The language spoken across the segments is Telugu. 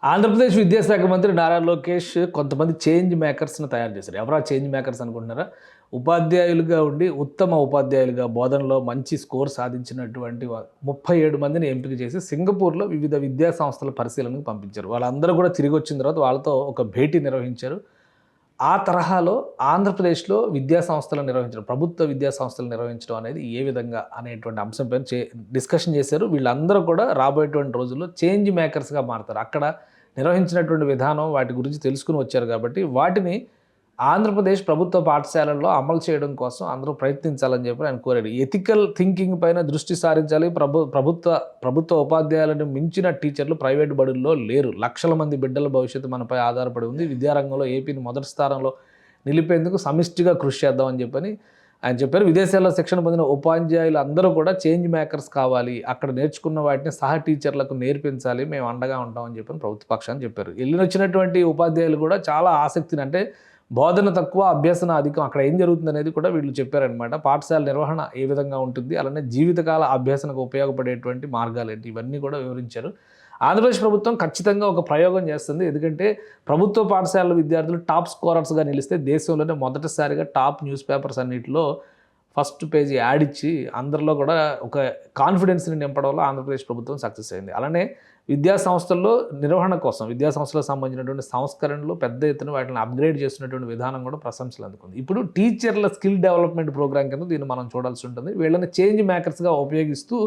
ఆంధ్రప్రదేశ్ విద్యాశాఖ మంత్రి నారా లోకేష్ కొంతమంది చేంజ్ మేకర్స్‌ని తయారు చేశారు. ఎవరా చేంజ్ మేకర్స్ అనుకుంటున్నారా? ఉపాధ్యాయులుగా ఉండి ఉత్తమ ఉపాధ్యాయులుగా బోధనలో మంచి స్కోర్ సాధించినటువంటి 37 మందిని ఎంపిక చేసి సింగపూర్‌లో వివిధ విద్యా సంస్థల పరిశీలనకు పంపించారు. వాళ్ళందరూ కూడా తిరిగొచ్చిన తర్వాత వాళ్ళతో ఒక భేటీ నిర్వహించారు. ఆ తరహాలో ఆంధ్రప్రదేశ్‌లో విద్యా సంస్థలు నిర్వహించడం, ప్రభుత్వ విద్యా సంస్థలు నిర్వహించడం అనేది ఏ విధంగా అనేటువంటి అంశంపైన డిస్కషన్ చేశారు. వీళ్ళందరూ కూడా రాబోయేటువంటి రోజుల్లో చేంజ్ మేకర్స్‌గా మారతారు. అక్కడ నిర్వహించినటువంటి విధానం వాటి గురించి తెలుసుకొని వచ్చారు కాబట్టి, వాటిని ఆంధ్రప్రదేశ్ ప్రభుత్వ పాఠశాలల్లో అమలు చేయడం కోసం అందరూ ప్రయత్నించాలని చెప్పి ఆయన కోరాడు. ఎథికల్ థింకింగ్ పైన దృష్టి సారించాలి. ప్రభుత్వ ఉపాధ్యాయులను మించిన టీచర్లు ప్రైవేట్ బడుల్లో లేరు. లక్షల మంది బిడ్డల భవిష్యత్తు మనపై ఆధారపడి ఉంది. విద్యారంగంలో ఏపీని మొదటి స్థానంలో నిలిపేందుకు సమిష్టిగా కృషి చేద్దామని చెప్పని ఆయన చెప్పారు. విదేశాల్లో శిక్షణ పొందిన ఉపాధ్యాయులు అందరూ కూడా చేంజ్ మేకర్స్ కావాలి. అక్కడ నేర్చుకున్న వాటిని సహ టీచర్లకు నేర్పించాలి. మేము అండగా ఉంటామని చెప్పని ప్రభుత్వ పక్షాన్ని చెప్పారు. వచ్చినటువంటి ఉపాధ్యాయులు కూడా చాలా ఆసక్తిని, అంటే బోధన తక్కువ, అభ్యసన అధికం, అక్కడ ఏం జరుగుతుందనేది కూడా వీళ్ళు చెప్పారనమాట. పాఠశాల నిర్వహణ ఏ విధంగా ఉంటుంది, అలానే జీవితకాల అభ్యసనకు ఉపయోగపడేటువంటి మార్గాలేంటి, ఇవన్నీ కూడా వివరించారు. ఆంధ్రప్రదేశ్ ప్రభుత్వం ఖచ్చితంగా ఒక ప్రయోగం చేస్తుంది. ఎందుకంటే ప్రభుత్వ పాఠశాలల విద్యార్థులు టాప్ స్కోరర్స్గా నిలిస్తే దేశంలోనే మొదటిసారిగా టాప్ న్యూస్ పేపర్స్ అన్నింటిలో ఫస్ట్ పేజీ యాడ్ ఇచ్చి అందరిలో కూడా ఒక కాన్ఫిడెన్స్ని నింపడంలో ఆంధ్రప్రదేశ్ ప్రభుత్వం సక్సెస్ అయింది. అలానే విద్యా సంస్థల్లో నిర్వహణ కోసం విద్యా సంస్థలకు సంబంధించినటువంటి సంస్కరణలు పెద్ద ఎత్తున వాటిని అప్గ్రేడ్ చేస్తున్నటువంటి విధానం కూడా ప్రశంసలు అందుకుంది. ఇప్పుడు టీచర్ల స్కిల్ డెవలప్మెంట్ ప్రోగ్రామ్ కింద దీన్ని మనం చూడాల్సి ఉంటుంది. వీళ్ళని చేంజ్ మేకర్స్గా ఉపయోగిస్తూ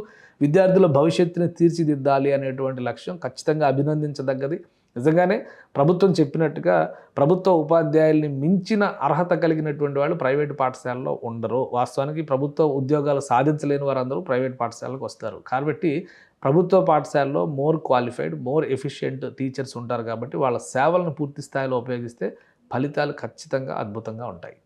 విద్యార్థుల భవిష్యత్తుని తీర్చిదిద్దాలి అనేటువంటి లక్ష్యం ఖచ్చితంగా అభినందించదగ్గది. నిజంగానే ప్రభుత్వం చెప్పినట్టుగా ప్రభుత్వ ఉపాధ్యాయుల్ని మించిన అర్హత కలిగినటువంటి వాళ్ళు ప్రైవేటు పాఠశాలలో ఉండరు. వాస్తవానికి ప్రభుత్వ ఉద్యోగాలు సాధించలేని వారందరూ ప్రైవేట్ పాఠశాలకు వస్తారు. కాబట్టి ప్రభుత్వ పాఠశాలలో more qualified, more efficient teachers ఉంటారు కాబట్టి వాళ్ళ సేవలను పూర్తి స్థాయిలో ఉపయోగిస్తే ఫలితాలు ఖచ్చితంగా అద్భుతంగా ఉంటాయి.